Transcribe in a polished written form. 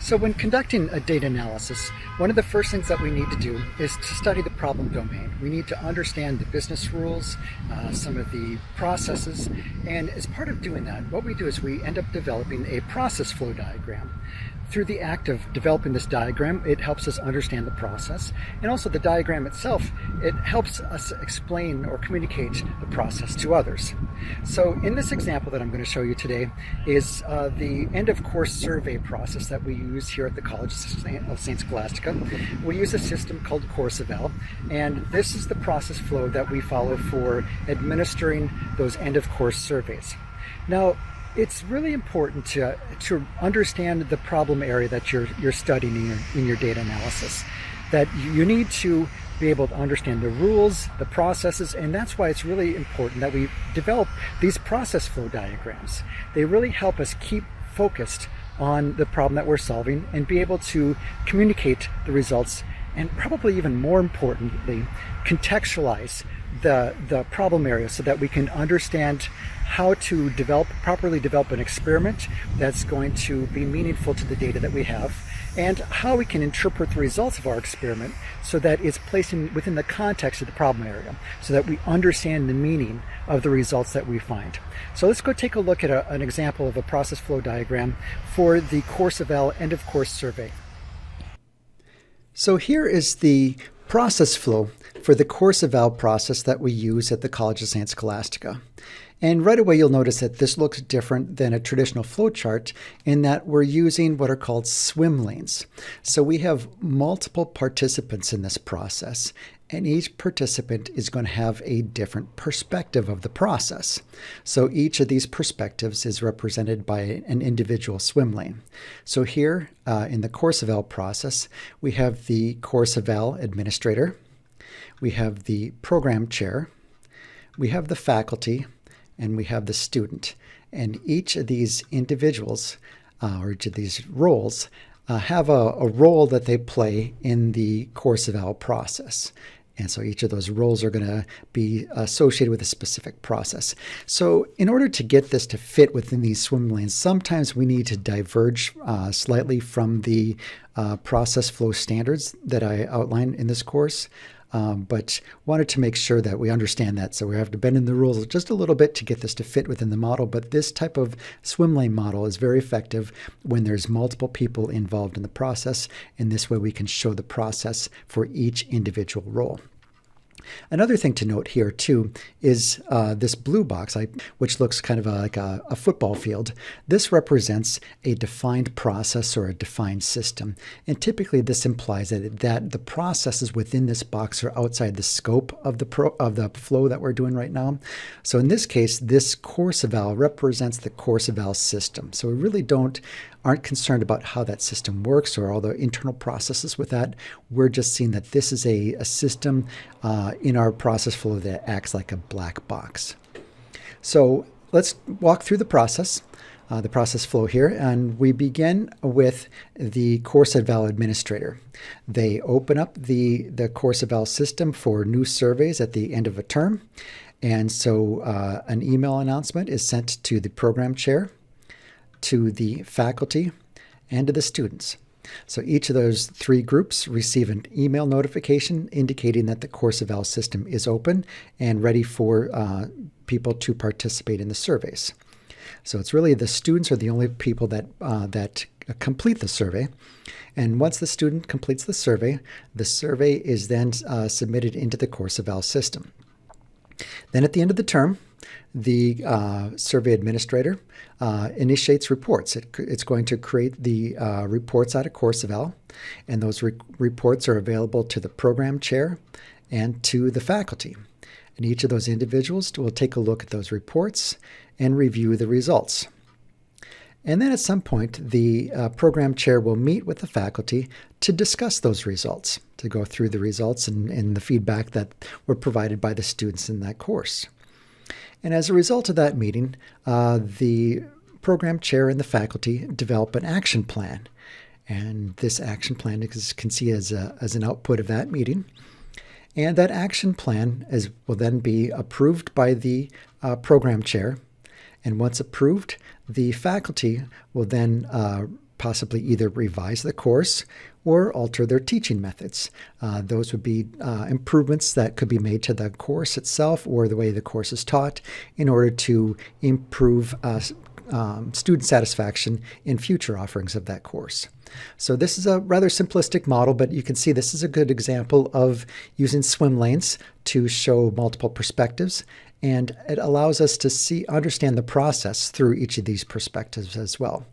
So when conducting a data analysis, one of the first things that we need to do is to study the problem domain. We need to understand the business rules, some of the processes, and as part of doing that, what we do is we end up developing a process flow diagram. Through the act of developing this diagram, it helps us understand the process, and also the diagram itself, it helps us explain or communicate the process to others. So in this example that I'm going to show you today is the end of course survey process that we use here at the College of St. Scholastica. We use a system called Coursevel, and this is the process flow that we follow for administering those end of course surveys. Now, it's really important to understand the problem area that you're studying in your data analysis. That you need to be able to understand the rules, the processes, and that's why it's really important that we develop these process flow diagrams. They really help us keep focused on the problem that we're solving and be able to communicate the results, and probably even more importantly, contextualize the problem area so that we can understand how to properly develop an experiment that's going to be meaningful to the data that we have, and how we can interpret the results of our experiment so that it's placed within the context of the problem area, so that we understand the meaning of the results that we find. So let's go take a look at an example of a process flow diagram for the Coursevel end of course survey. So here is the process flow for the Coursevel process that we use at the College of St. Scholastica. And right away you'll notice that this looks different than a traditional flowchart in that we're using what are called swim lanes. So we have multiple participants in this process, and each participant is going to have a different perspective of the process. So each of these perspectives is represented by an individual swim lane. So here in the Coursevel process, we have the Coursevel administrator, we have the program chair, we have the faculty, and we have the student. And each of these individuals, or each of these roles, have a role that they play in the Coursevel process. And so each of those roles are going to be associated with a specific process. So in order to get this to fit within these swim lanes, sometimes we need to diverge slightly from the process flow standards that I outlined in this course. But wanted to make sure that we understand that. So we have to bend in the rules just a little bit to get this to fit within the model. But this type of swim lane model is very effective when there's multiple people involved in the process. And this way we can show the process for each individual role. Another thing to note here too is this blue box, which looks kind of like a football field. This represents a defined process or a defined system. And typically this implies that the processes within this box are outside the scope of the flow that we're doing right now. So in this case, this Coursevel represents the Coursevel system. So we really aren't concerned about how that system works or all the internal processes with that. We're just seeing that this is a system in our process flow that acts like a black box. So let's walk through the process flow here, and we begin with the Coursevel administrator. They open up the Coursevel system for new surveys at the end of a term, and so an email announcement is sent to the program chair, to the faculty, and to the students. So each of those three groups receive an email notification indicating that the Coursevel system is open and ready for people to participate in the surveys. So it's really the students are the only people that complete the survey. And once the student completes the survey is then submitted into the Coursevel system. Then at the end of the term, the survey administrator initiates reports. It's going to create the reports out of Coursevel, and those reports are available to the program chair and to the faculty. And each of those individuals will take a look at those reports and review the results. And then at some point, the program chair will meet with the faculty to discuss those results, to go through the results and the feedback that were provided by the students in that course. And as a result of that meeting, the program chair and the faculty develop an action plan. And this action plan, as you can see, as an output of that meeting. And that action plan will then be approved by the program chair. And once approved, the faculty will then possibly either revise the course or alter their teaching methods. Those would be improvements that could be made to the course itself or the way the course is taught in order to improve student satisfaction in future offerings of that course. So this is a rather simplistic model, but you can see this is a good example of using swim lanes to show multiple perspectives, and it allows us to understand the process through each of these perspectives as well.